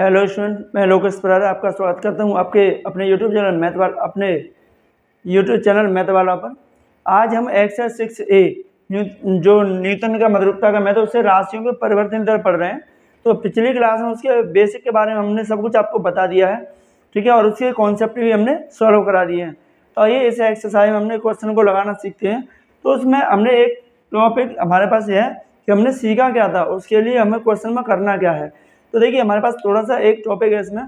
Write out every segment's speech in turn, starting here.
Hello student, मैं लोकेश परार आपका स्वागत करता हूं आपके अपने यूट्यूब चैनल मैथ वाला पर। आज हम एक्सरसाइज 6A जो न्यूटन का मध्यरूपता का मैथ उससे राशियों के परिवर्तन दर पढ़ रहे हैं। तो पिछली क्लास में उसके बेसिक के बारे में हमने सब कुछ आपको बता दिया है, ठीक है, और उसके कॉन्सेप्ट भी हमने सॉल्व करा दिए हैं। तो ये इस एक्सरसाइज में हमने क्वेश्चन को लगाना सीखते हैं। तो उसमें हमने एक टॉपिक हमारे पास ये है कि हमने सीखा क्या था, उसके लिए हमें क्वेश्चन में करना क्या है। तो देखिए हमारे पास थोड़ा सा एक टॉपिक है इसमें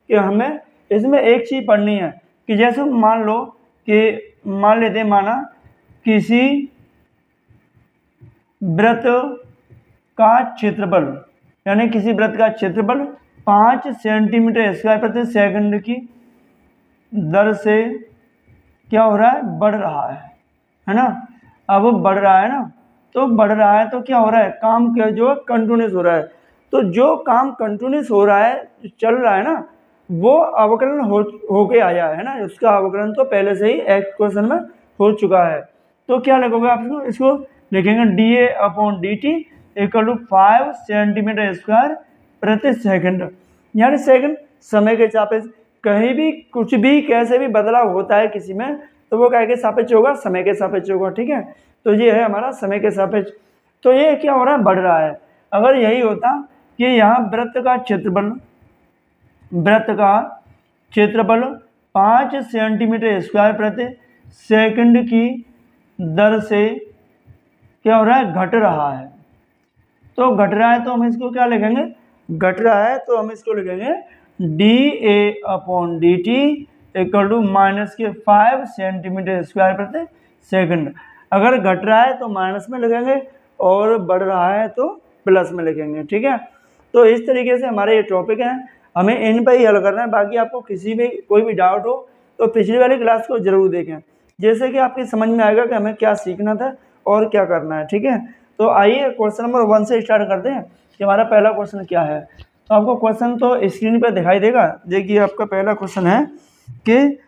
कि हमें इसमें एक चीज़ पढ़नी है कि जैसे मान लो कि मान लेते हैं माना किसी वृत्त का क्षेत्रफल, यानी किसी वृत्त का क्षेत्रफल 5 सेंटीमीटर स्क्वायर प्रति सेकंड की दर से क्या हो रहा है, बढ़ रहा है ना। अब वो बढ़ रहा है ना, तो बढ़ रहा है तो क्या हो रहा है, काम क्या जो है कंटिन्यूस हो रहा है। तो जो काम कंटिन्यूस हो रहा है, जो चल रहा है ना, वो अवकलन होके आया है ना। उसका अवकलन तो पहले से ही एक क्वेश्चन में हो चुका है। तो क्या लिखोगे आप इसको लिखेंगे dA/dt = 5 सेंटीमीटर स्क्वायर प्रति सेकंड, यानी सेकंड समय के सापेक्ष। कहीं भी कुछ भी कैसे भी बदलाव होता है किसी में, तो वो क्या के सापेक्ष होगा, समय के सापेक्ष होगा, ठीक है। तो ये है हमारा समय के सापेक्ष। तो ये क्या हो रहा है, बढ़ रहा है। अगर यही होता कि यहाँ वृत्त का क्षेत्रफल 5 सेंटीमीटर स्क्वायर प्रति सेकंड की दर से क्या हो रहा है, घट रहा है। तो घट रहा है तो हम इसको क्या लिखेंगे, घट रहा है तो हम इसको लिखेंगे dA/dt = -5 सेंटीमीटर स्क्वायर प्रति सेकंड। अगर घट रहा है तो माइनस में लिखेंगे और बढ़ रहा है तो प्लस में लिखेंगे, ठीक है। तो इस तरीके से हमारे ये टॉपिक हैं, हमें इन पर ही हल करना है। बाकी आपको किसी भी कोई भी डाउट हो तो पिछली वाली क्लास को जरूर देखें, जैसे कि आपकी समझ में आएगा कि हमें क्या सीखना था और क्या करना है, ठीक है। तो आइए क्वेश्चन नंबर 1 से स्टार्ट करते हैं कि हमारा पहला क्वेश्चन क्या है। तो आपको क्वेश्चन तो स्क्रीन पर दिखाई देगा। देखिए आपका पहला क्वेश्चन है कि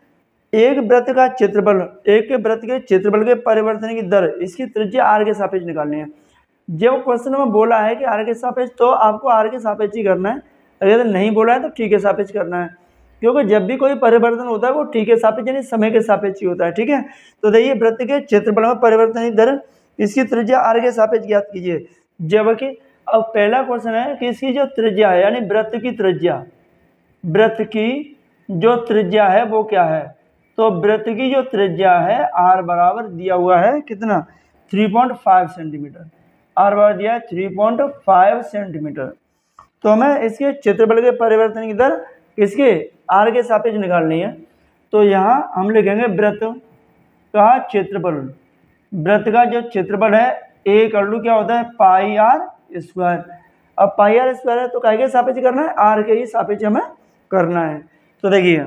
एक वृत्त के क्षेत्रफल के परिवर्तन की दर, इसकी त्रिज्या r के सापेक्ष निकालनी है। जब क्वेश्चन में बोला है कि r के सापेक्ष, तो आपको r के सापेक्ष ही करना है। अगर नहीं बोला है तो t के सापेक्ष करना है, क्योंकि जब भी कोई परिवर्तन होता है वो t के सापेक्ष यानी समय के सापेक्ष ही होता है, ठीक है। तो देखिए वृत्त के क्षेत्रफल में परिवर्तन की दर, इसकी त्रिज्या r के सापेक्ष ज्ञात कीजिए। जबकि अब पहला क्वेश्चन है कि इसकी जो त्रिज्या है, यानी वृत्त की जो त्रिज्या है वो क्या है। तो वृत्त की जो त्रिज्या है r बराबर दिया हुआ है कितना, 3.5 सेंटीमीटर। r बराबर दिया है 3.5 सेंटीमीटर। तो हमें इसके क्षेत्रफल के परिवर्तन की दर किसके, r के सापेक्ष निकालनी है। तो यहाँ हम लिखेंगे वृत्त का क्षेत्रफल, वृत्त का जो क्षेत्रफल है A क्या होता है, πr²। अब πr² है तो काय के सापेक्ष करना है, r के ही सापेक्ष हमें करना है। तो देखिए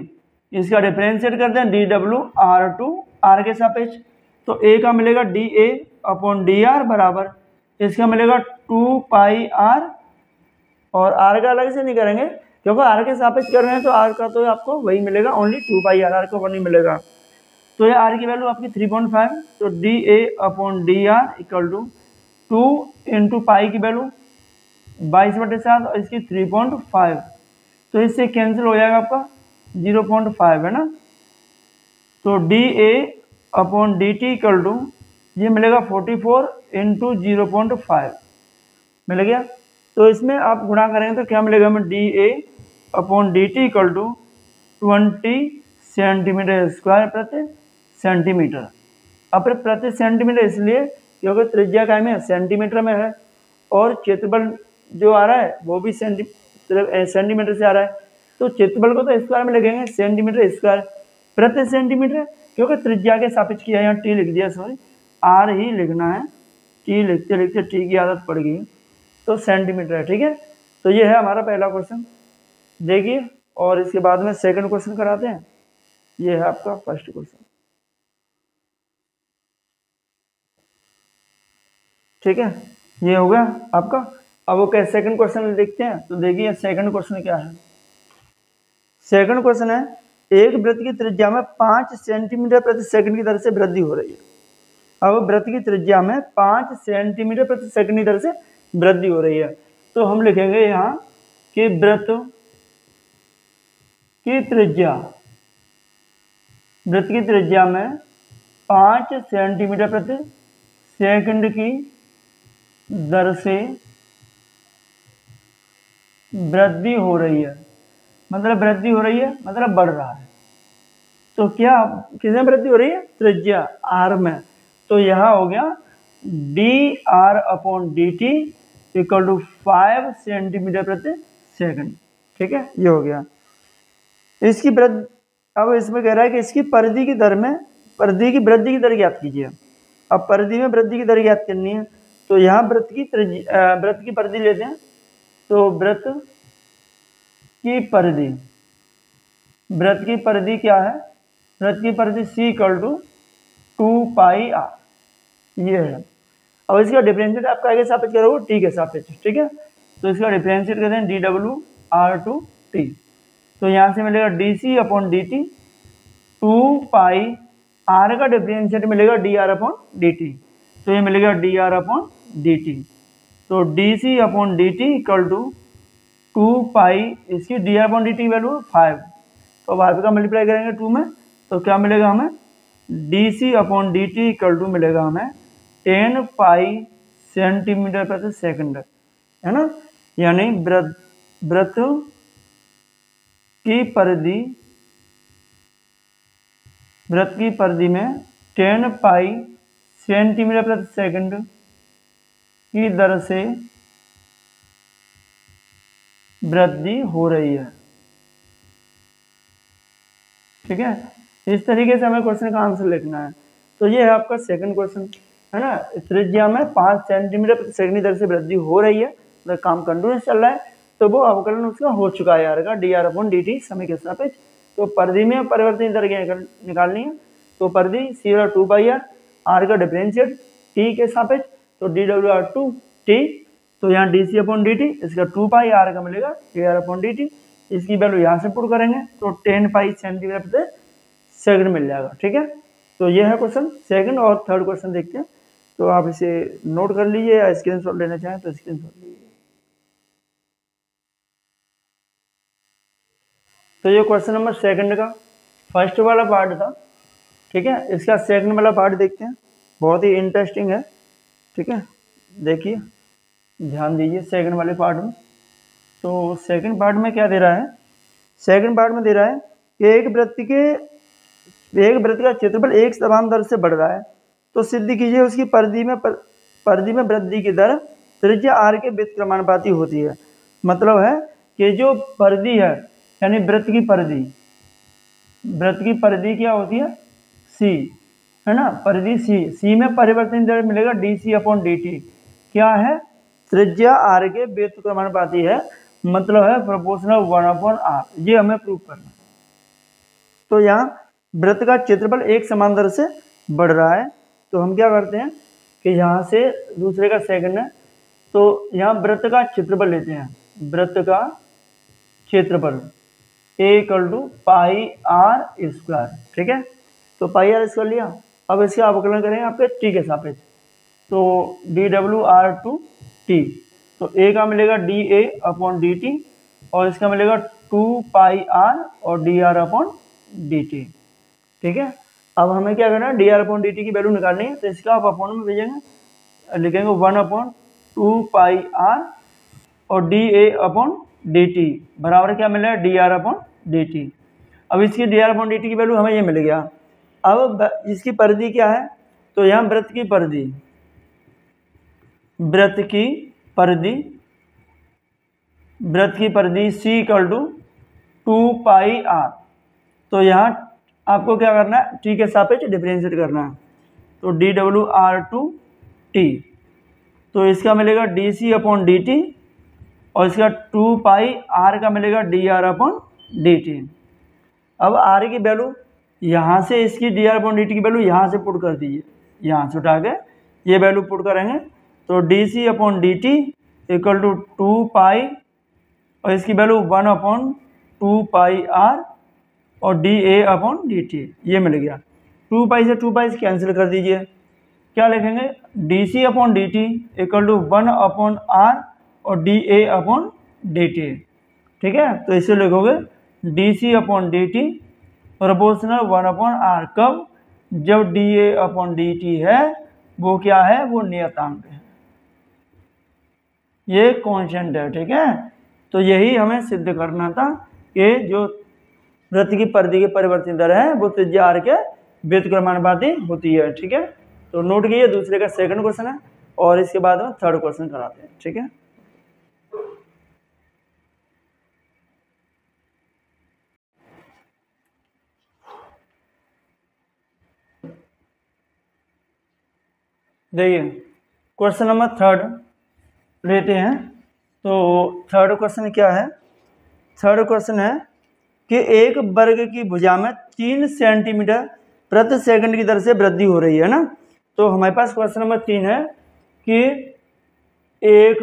इसका डिफरेंशिएट करते हैं dW r के सापेक्ष। तो a का मिलेगा dA/dr बराबर, इसका मिलेगा 2πr, और r का अलग से नहीं करेंगे क्योंकि r के सापेक्ष कर रहे हैं, तो r का तो आपको वही मिलेगा, ओनली 2πr, r को 1 ही मिलेगा। तो ये r की वैल्यू आपकी 3.5, तो dA/dr = 2 × पाई की वैल्यू 22/7 और इसकी 3.5, तो इससे कैंसिल हो जाएगा आपका 0.5, है ना। तो dA/dt = ये मिलेगा 44 × 0.5 मिल गया। तो इसमें आप गुणा करेंगे तो क्या मिलेगा हमें, dA/dt = 20 सेंटीमीटर स्क्वायर प्रति सेंटीमीटर। अब फिर प्रति सेंटीमीटर इसलिए क्योंकि त्रिज्या का में सेंटीमीटर में है, और क्षेत्रफल जो आ रहा है वो भी सेंटीमीटर से आ रहा है। तो क्षेत्रफल को तो स्क्वायर में लिखेंगे, सेंटीमीटर स्क्वायर प्रति सेंटीमीटर, क्योंकि त्रिज्या के सापेक्ष किया, यहाँ टी लिख दिया, सॉरी r ही लिखना है, टी लिखते लिखते टी की आदत पड़ गई, तो सेंटीमीटर है, ठीक है। तो ये है हमारा पहला क्वेश्चन, देखिए। और इसके बाद में सेकंड क्वेश्चन कराते हैं। ये है आपका फर्स्ट क्वेश्चन, ठीक है, ये हो गया आपका। अब वो क्या सेकंड क्वेश्चन देखते हैं। तो देखिए सेकंड क्वेश्चन क्या है। सेकंड क्वेश्चन है, एक वृत्त की त्रिज्या में 5 सेंटीमीटर प्रति सेकंड की दर से वृद्धि हो रही है। अब वृत्त की त्रिज्या में 5 सेंटीमीटर प्रति सेकंड की दर से वृद्धि हो रही है, तो हम लिखेंगे यहाँ कि वृत्त की त्रिज्या, वृत्त की त्रिज्या में 5 सेंटीमीटर प्रति सेकंड की दर से वृद्धि हो रही है, मतलब वृद्धि हो रही है मतलब बढ़ रहा है। तो क्या किसमें वृद्धि हो रही है? त्रिज्या आर में। तो यहाँ हो गया D R upon D T equal to 5 centimetre प्रति सेकंड। ठीक है, ये हो गया इसकी वृद्धि। अब इसमें कह रहा है कि इसकी परिधि की दर में, परिधि की वृद्धि की दर ज्ञात कीजिए। अब परिधि में वृद्धि की दर ज्ञात करनी है, तो यहाँ वृत्त की परिधि लेते हैं। तो वृत्त की परिधि, वृत्त की परिधि क्या है? वृत्त की परिधि सी इक्वल टू 2 पाई आर, ये है। अब इसका डिफरेंशिएट आप क्या के सापेक्ष करोगे? टी के सापेक्ष। ठीक है, तो इसका डिफरेंशिएट करते हैं D W R to T. तो यहाँ से मिलेगा D C upon D T, 2 pi R का डिफरेंशिएट मिलेगा D R upon D T, तो ये मिलेगा D R upon D T. तो D C upon D T equal to 2 pi, इसकी D R upon D T value 5, तो 5 का multiply करेंगे 2 में, तो क्या मिलेगा हमें? D C upon D T equal to मिलेगा हमें 10 पाई सेंटीमीटर प्रति सेकंड, है ना। यानी वृत्त की परिधि, वृत्त की परिधि में 10 पाई सेंटीमीटर प्रति सेकंड की दर से वृद्धि हो रही है। ठीक है, इस तरीके से हमें क्वेश्चन का आंसर लिखना है। तो ये है आपका सेकंड क्वेश्चन, है ना। त्रिज्या में 5 सेंटीमीटर प्रति सेकंड की दर से वृद्धि हो रही है, मतलब काम कंटिन्यूस चल रहा है, तो वो अवकलन उसका हो चुका है यार का D R upon D T समय के सापेक्ष। तो परिधि में परिवर्तन दर निकालनी है, तो परिधि सी वाला 2 पाई आर का डिफरेंशिएट टी के सापेक्ष, तो D W R to T, तो यहाँ D C upon D T, इसका 2 पाई आर का मिलेगा D R upon D T, इसकी वैल्यू यहाँ से पुट करेंगे तो 10 पाई सेंटीमीटर प्रति सेकंड मिल जाएगा। ठीक है, तो ये है क्वेश्चन सेकंड। और थर्ड क्वेश्चन देखते हैं, तो आप इसे नोट कर लीजिए या स्क्रीनशॉट लेना चाहें तो स्क्रीनशॉट लीजिए। तो ये क्वेश्चन नंबर सेकंड का फर्स्ट वाला पार्ट था। ठीक है, इसका सेकंड वाला पार्ट देखते हैं, बहुत ही इंटरेस्टिंग है। ठीक है, देखिए ध्यान दीजिए सेकंड वाले पार्ट में। तो सेकंड पार्ट में क्या दे रहा है? सेकंड पार्ट में दे रहा है कि एक वृत्त का क्षेत्रफल एक समान दर से बढ़ रहा है, तो सिद्ध कीजिए उसकी परिधि में वृद्धि की दर त्रिज्या आर के व्युत्क्रमानुपाती होती है। मतलब है कि जो परिधि है, यानी वृत्त की परिधि क्या होती है? सी, है ना, परिधि सी में परिवर्तन दर मिलेगा D C upon D T, क्या है? त्रिज्या आर के व्युत्क्रमानुपाती है, मतलब है प्रोपोर्शनल 1/r। ये हमें प्रूव करना है। तो यहाँ वृत्त का क्षेत्रफल एक समान दर से बढ़ रहा है, तो हम क्या करते हैं कि यहाँ से दूसरे का सेकंड है, तो यहाँ वृत्त का क्षेत्रफल लेते हैं। वृत्त का क्षेत्रफल A equal to pi R square. ठीक है, तो पाई आर स्क्वायर लिया। अब इसका अवकलन करेंगे आपके टी के सापेक्ष, तो D W R to T, तो ए का मिलेगा D A upon D T, और इसका मिलेगा 2 पाई आर और D R upon D T. ठीक है, अब हमें क्या करना है? D R upon D T की वैल्यू निकालनी है, तो इसका आप अपॉन में भेजेंगे, लिखेंगे 1/2 पाई आर और D A upon D T बराबर क्या मिलेगा? D R upon D T. अब इसकी D R upon D T की वैल्यू हमें ये मिल गया। अब इसकी परिधि क्या है? तो यहाँ वृत्त की परिधि सी इक्वल टू 2 पाई आर। तो यहाँ आपको क्या करना है? टी के सापेक्ष डिफरेंशिएट करना है, तो D W R to T, तो इसका मिलेगा D C upon D T, और इसका 2 पाई आर का मिलेगा D R upon D T. अब आर की वैल्यू यहाँ से, इसकी D R upon D T की वैल्यू यहाँ से पुट कर दीजिए, यहाँ से उठा के ये वैल्यू पुट करेंगे, तो D C upon D T equal to 2 pi, और इसकी वैल्यू 1/2 पाई आर और D A upon D T, ये मिल गया। 2 पाई से 2 पाई से कैंसिल कर दीजिए, क्या लिखेंगे? D C upon D T equal to 1/r और D A upon D T. ठीक है, तो इसे लिखोगे D C upon D T proportional 1/r। कब? जब D A upon D T है वो क्या है, वो नियतांक है, ये कांस्टेंट है। ठीक है, तो यही हमें सिद्ध करना था कि जो वृत्त की परिधि की परिवर्तन दर है वो त्रिज्या r के व्युत्क्रमानुपाती होती है। ठीक है, तो नोट कीजिए, दूसरे का सेकंड क्वेश्चन है और इसके बाद में थर्ड क्वेश्चन कराते हैं। ठीक है, देखिए क्वेश्चन नंबर थर्ड लेते हैं। तो थर्ड क्वेश्चन क्या है? थर्ड क्वेश्चन है कि एक वर्ग की भुजा में 3 सेंटीमीटर प्रति सेकंड की दर से वृद्धि हो रही है ना। तो हमारे पास क्वेश्चन नंबर 3 है कि एक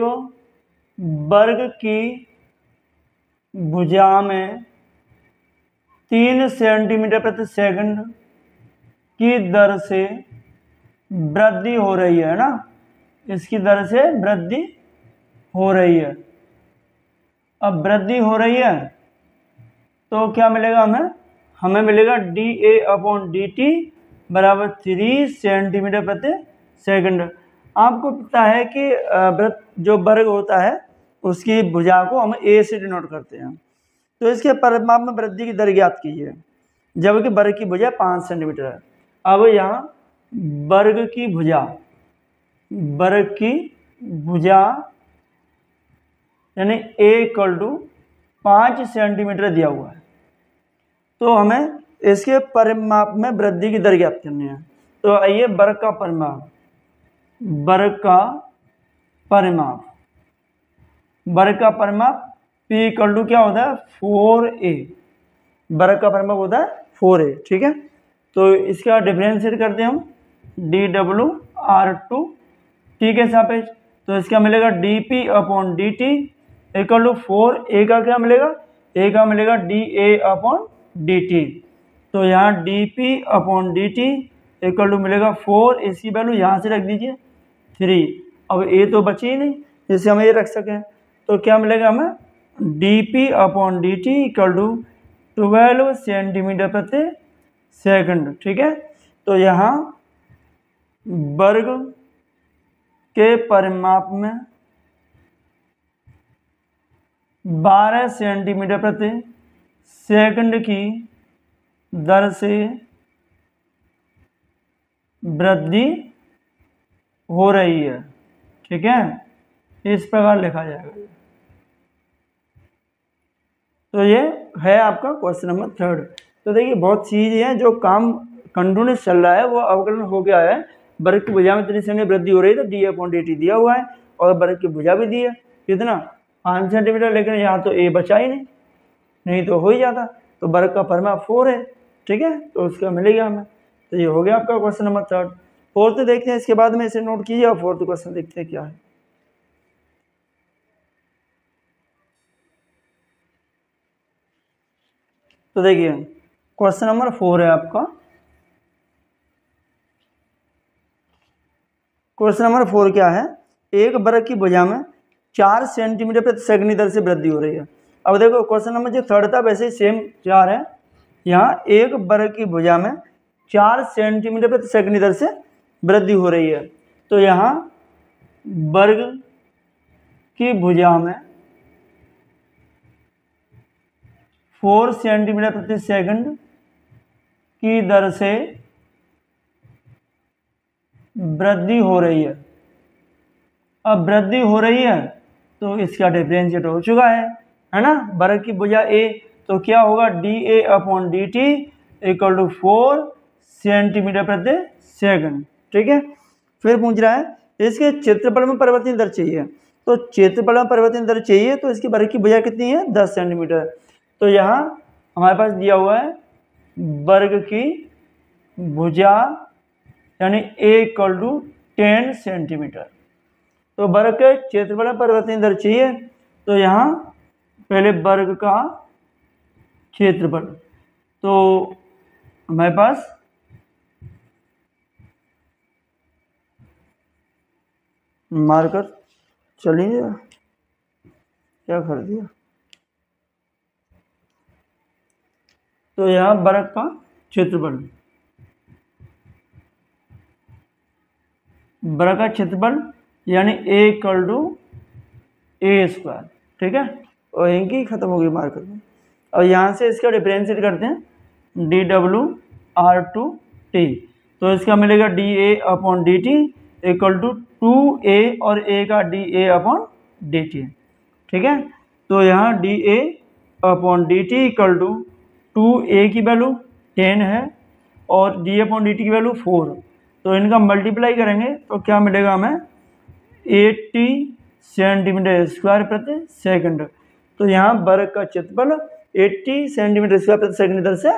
वर्ग की भुजा में 3 सेंटीमीटर प्रति सेकंड की दर से वृद्धि हो रही है ना, इसकी दर से वृद्धि हो रही है। अब वृद्धि हो रही है तो क्या मिलेगा हमें मिलेगा D A upon D T बराबर 3 सेंटीमीटर प्रति सेकंड। आपको पता है कि वृत्त जो वर्ग होता है उसकी भुजा को हम ए से डिनोट करते हैं। तो इसके परिमाप में वृद्धि की दर ज्ञात कीजिए, जबकि वर्ग की भुजा 5 सेंटीमीटर है। अब यहाँ वर्ग की भुजा यानी ए इक्वल टू 5 सेंटीमीटर दिया हुआ है, तो हमें इसके परिमाप में वृद्धि की दर ज्ञात करनी है। तो आइए वर्ग का परिमाप P इक्वल टू क्या होता है 4a। वर्ग का परिमाप होता है 4a। ठीक है, तो इसका डिफरेंशिएट करते हैं हम dw/r2 t के सापेक्ष। तो इसका मिलेगा dp upon dt equal to 4a का क्या मिलेगा, a का मिलेगा da अपॉन dt। तो यहाँ dp upon dt equal to मिलेगा 4, इसकी वैल्यू यहाँ से रख दीजिए 3। अब a तो बची ही नहीं जिससे हम ये रख सकें, तो क्या मिलेगा हमें dp upon dt equal to 12 centimetre प्रति सेकंड। ठीक है, तो यहाँ वर्ग के परिमाप में 12 सेंटीमीटर प्रति सेकंड की दर से वृद्धि हो रही है। ठीक है, इस प्रकार लिखा जाएगा। तो ये है आपका क्वेश्चन नंबर थर्ड। तो देखिए बहुत चीज़ें हैं जो काम कंटिन्यूस चल रहा है वो अवकलन हो गया है। वर्ग की भुजा में 3 सेंटीमीटर वृद्धि हो रही है तो डी अपॉन डी टी दिया हुआ है और वर्ग की भुजा भी दी है कितना 5 सेंटीमीटर, लेकिन यहाँ तो ए बचा ही नहीं तो हो ही जाता। तो वर्ग का परिमाप 4 है। ठीक है, तो उसका मिलेगा हमें। तो ये हो गया आपका क्वेश्चन नंबर थर्ड। फोर्थ देखते हैं, इसके बाद में इसे नोट कीजिए और फोर्थ क्वेश्चन देखते हैं क्या है। तो देखिए क्वेश्चन नंबर 4 है आपका। क्वेश्चन नंबर 4 क्या है, एक वर्ग की भुजा में 4 सेंटीमीटर प्रति सेकंड की दर से वृद्धि हो रही है। अब देखो क्वेश्चन नंबर जो थर्ड था वैसे ही सेम 4 है। यहाँ एक वर्ग की भुजा में 4 सेंटीमीटर प्रति सेकंड की दर से वृद्धि हो रही है। तो यहाँ वर्ग की भुजा में 4 सेंटीमीटर प्रति सेकंड की दर से वृद्धि हो रही है। अब वृद्धि हो रही है तो इसका डिफरेंशिएट हो चुका है ना। वर्ग की भुजा a तो क्या होगा D A upon D T equal to 4 centimetre प्रति सेकंड। ठीक है, फिर पूछ रहा है इसके क्षेत्रफल में परिवर्तन दर चाहिए। तो क्षेत्रफल में परिवर्तन दर चाहिए तो इसकी वर्ग की भुजा कितनी है 10 सेंटीमीटर। तो यहाँ हमारे पास दिया हुआ है वर्ग की भुजा यानी a इक्वल टू 10 सेंटीमीटर। तो वर्ग के क्षेत्रफल में परिवर्तन दर चाहिए। तो यहाँ पहले वर्ग का क्षेत्रफल, तो हमारे पास मार्कर चलिए क्या कर दिया, तो यहाँ वर्ग का क्षेत्रफल, वर्ग का क्षेत्रफल यानी a=a², ठीक है। और इनकी खत्म होगी मार्कर में। और यहाँ से इसका डिफरेंशिएट करते हैं dWr/t, तो इसका मिलेगा dA/dt = 2a और a का dA/dt, ठीक है। तो यहाँ dA/dt = 2a की वैल्यू 10 है और dA/dt की वैल्यू 4, तो इनका मल्टीप्लाई करेंगे तो क्या मिलेगा हमें 80 सेंटीमीटर प्रति सेकंड। तो यहाँ वर्ग का क्षेत्रफल 80 सेंटीमीटर प्रति सेकंड दर से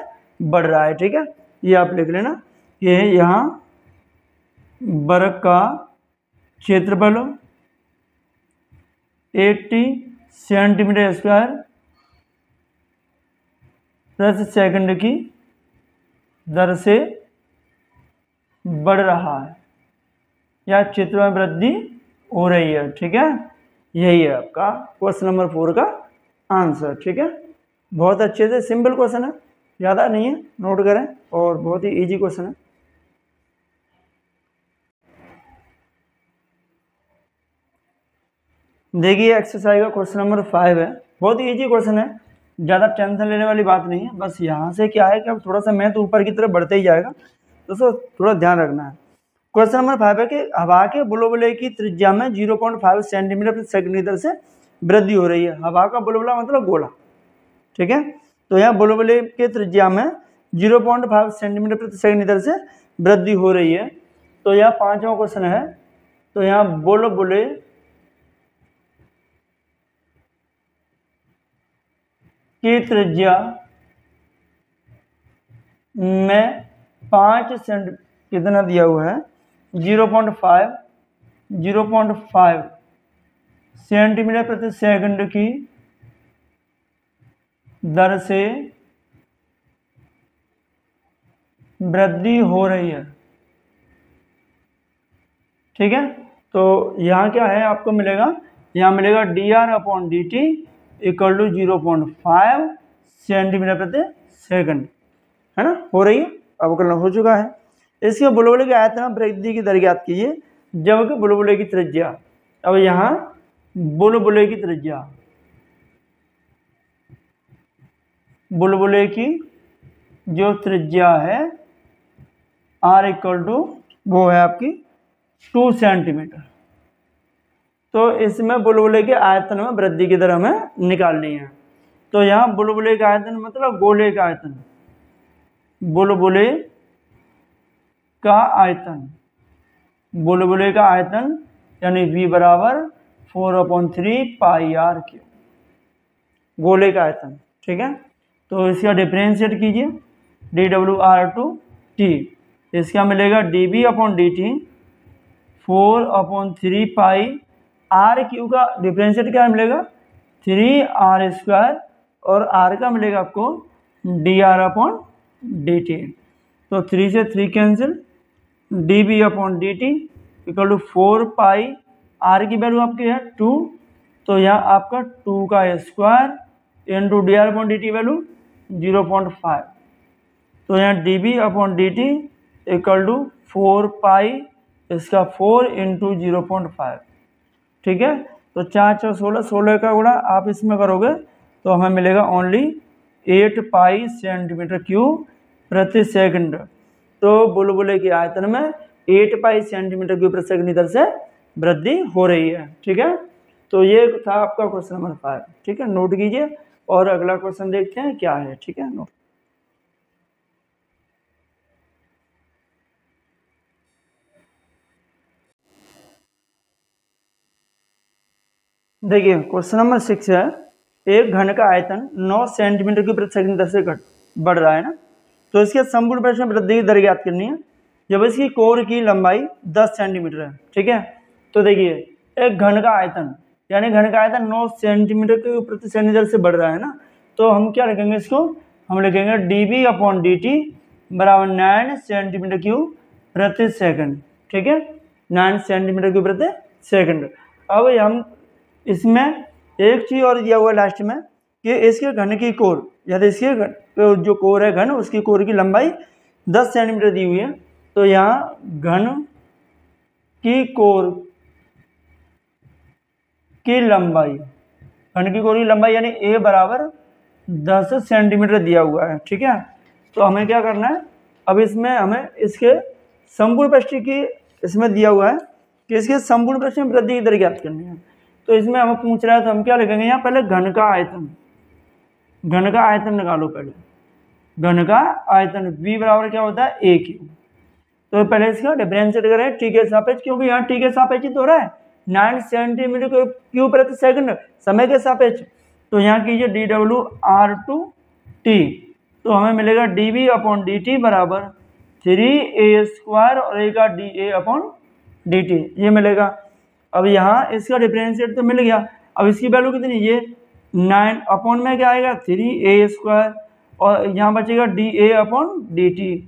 बढ़ रहा है, ठीक है। ये आप लिख लेना, ये यहाँ वर्ग का क्षेत्रफल 80 सेंटीमीटर प्रति सेकंड की दर से बढ़ रहा है या क्षेत्र में वृद्धि हो रही है, ठीक है। यही है आपका क्वेश्चन नंबर 4 का आंसर, ठीक है। बहुत अच्छे से सिंपल क्वेश्चन है, ज़्यादा नहीं है, नोट करें, और बहुत ही इजी क्वेश्चन है। देखिए एक्सरसाइज का क्वेश्चन नंबर 5 है, बहुत ही इजी क्वेश्चन है, ज़्यादा टेंशन लेने वाली बात नहीं है। बस यहाँ से क्या है कि अब थोड़ा सा मैथ ऊपर की तरफ बढ़ते ही जाएगा, दोस्तों थोड़ा ध्यान रखना है। क्वेश्चन नंबर 5 है कि हवा के बुलबुले की त्रिज्या में 0.5 सेंटीमीटर प्रति सेकंड की दर से वृद्धि हो रही है। हवा का बुलबुला मतलब गोला, ठीक है। तो यहाँ बुलबुले के त्रिज्या में 0.5 सेंटीमीटर प्रति सेकंड की दर से वृद्धि हो रही है। तो यहाँ 5वां क्वेश्चन है, तो यहाँ बुलबुले की त्रिज्या में 5 कितना दिया हुआ है 0.5 सेंटीमीटर प्रति सेकंड की दर से वृद्धि हो रही है, ठीक है। तो यहाँ क्या है आपको मिलेगा, यहाँ मिलेगा dR/dt = 0.5 सेंटीमीटर प्रति सेकंड, है ना, हो रही है, अवकलन हो चुका है। इसके बुलबुले के आयतन वृद्धि की दर ज्ञात कीजिए जबकि बुलबुले की त्रिज्या, अब यहाँ बुलबुले की त्रिज्या, बुलबुले की जो त्रिज्या है R = वो है आपकी 2 सेंटीमीटर। तो इसमें बुलबुले के आयतन में वृद्धि की दर हमें निकालनी है। तो यहाँ बुलबुले का आयतन मतलब गोले का आयतन, बुलबुले का आयतन, बुलबुले का आयतन यानी V = 4/3 πr3, गोले का आयतन, ठीक है। तो इसका डिफरेंशिएट कीजिए dWr/t, इसका मिलेगा dB/dt 4/3 πr3 का डिफरेंशिएट क्या मिलेगा 3r², और r का मिलेगा आपको dR/dt। तो 3 से 3 कैंसिल, dB/dt = 4 π, r की वैल्यू आपकी है 2, तो यहाँ आपका 2 का स्क्वायर इंटू dR/dt वैल्यू 0.5, तो यहाँ dB/dt = 4 π, इसका 4 × 0.5, ठीक है। तो 4 4 16, 16 का गुणा आप इसमें करोगे तो हमें मिलेगा ओनली 8 π सेंटीमीटर क्यूब प्रति सेकंड। तो बुलबुले के आयतन में 8 π सेंटीमीटर क्यूब प्रति सेकंड की दर से वृद्धि हो रही है, ठीक है। तो ये था आपका क्वेश्चन नंबर 5, ठीक है, नोट कीजिए। और अगला क्वेश्चन देखते हैं क्या है, ठीक है, नोट। देखिए क्वेश्चन नंबर 6 है, एक घन का आयतन 9 सेंटीमीटर की प्रति सेकंड दर से बढ़ रहा है ना, तो इसके संपूर्ण प्रश्न वृद्धि की दर ज्ञात करनी है जब इसकी कोर की लंबाई 10 सेंटीमीटर है, ठीक है। तो देखिए एक घन का आयतन यानी घन का आयतन 9 सेंटीमीटर की प्रति सेकंड दर से बढ़ रहा है ना, तो हम क्या लिखेंगे इसको, हम लिखेंगे dB/dt = 9 सेंटीमीटर क्यूब प्रति सेकंड, ठीक है, 9 सेंटीमीटर क्यूब प्रति सेकंड। अब हम इसमें एक चीज़ और दिया हुआ है लास्ट में कि इसके घन की कोर, यदि इसके जो कोर है घन, उसकी कोर की लंबाई 10 सेंटीमीटर दी हुई है, तो यहाँ घन की कोर की लंबाई, घन की कोर की लंबाई यानी ए बराबर 10 सेंटीमीटर दिया हुआ है। ठीक है, तो हमें क्या करना है, अब इसमें हमें इसके संपूर्ण पृष्ठ की, इसमें दिया हुआ है कि इसके संपूर्ण पृष्ठ में वृद्धि की दर ज्ञात करनी है। तो इसमें हमें पूछ रहा है, तो हम क्या लिखेंगे यहाँ, पहले घन का आयतन, घन का आयतन निकालो पहले, घन का आयतन v बराबर क्या होता है a क्यूब। तो पहले इसका डिफरेंशिएट करें टी के सापेक्ष, क्योंकि यहाँ टी के सापेक्ष तो हो रहा है 9 सेंटीमीटर क्यूब प्रति सेकंड समय के सापेक्ष। तो यहाँ कीजिए dw/r2t, तो हमें मिलेगा dv/dt बराबर 3a² और a का dA/dt, ये मिलेगा। अब यहाँ इसका डिफरेंशिएट तो मिल गया, अब इसकी वैल्यू कितनी, ये 9 अपॉन में क्या आएगा 3a² और यहाँ बचेगा dA/dt।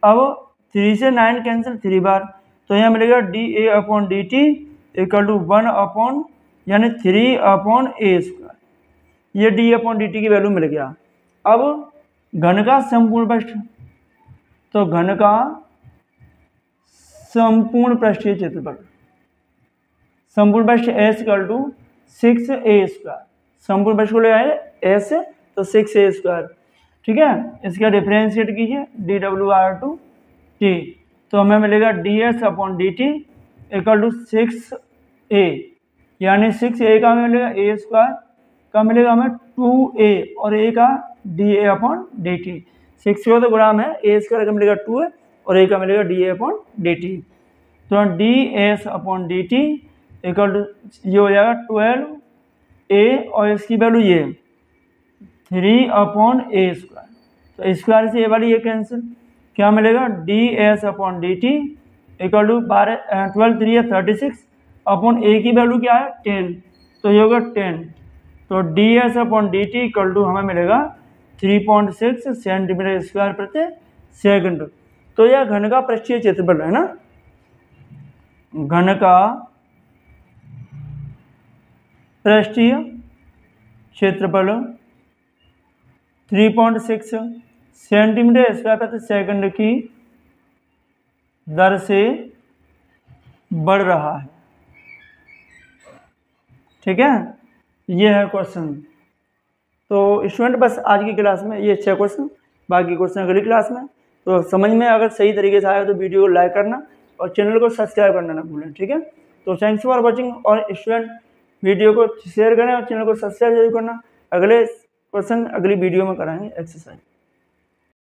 अब 3 से 9 कैंसिल 3 बार, तो यहाँ मिलेगा dA/dt इक्वल टू 1 अपॉन यानी 3/a², ये dA/dt की वैल्यू मिल गया। अब घन का संपूर्ण पृष्ठ, तो घन का संपूर्ण पृष्ठीय क्षेत्रफल, संपूर्ण पृष्ठ s इक्वल टू 6a², संपूर्ण पृष्ठ को ले आए s तो 6a²। ठीक है, इसका डिफरेंशिएट कीजिए dw/r2t, तो हमें मिलेगा ds/dt इक्वल टू 6a, यानी 6a का मिलेगा a² का मिलेगा हमें 2a और a का dA/dt, 6 तो गुणा में a² का मिलेगा 2 और a का मिलेगा dA/dt। तो ds/dt इक्वल टू ये हो जाएगा 12a और इसकी वैल्यू ये 3/a², तो स्क्वायर से ये वाली ये कैंसिल, क्या मिलेगा ds/dt equal to 12 3 36 upon a की वैल्यू क्या है 10, तो ये होगा 10, तो ds/dt इक्वल टू हमें मिलेगा 3.6 सेंटीमीटर स्क्वायर प्रति सेकंड। तो यह घन का पृष्ठीय क्षेत्रफल है ना, घन का पृष्ठीय क्षेत्रफल 3.6 सेंटीमीटर स्क्वायर प्रति सेकंड की दर से बढ़ रहा है। ठीक है, ये है क्वेश्चन। तो स्टूडेंट बस आज की क्लास में ये 6 क्वेश्चन, बाकी क्वेश्चन अगली क्लास में। तो समझ में अगर सही तरीके से आया तो वीडियो को लाइक करना और चैनल को सब्सक्राइब करना ना भूलें। ठीक है, तो थैंक्स फॉर वॉचिंग, और स्टूडेंट वीडियो को शेयर करें और चैनल को सब्सक्राइब जरूर करना। अगले क्वेश्चन अगली वीडियो में कराएंगे एक्सरसाइज।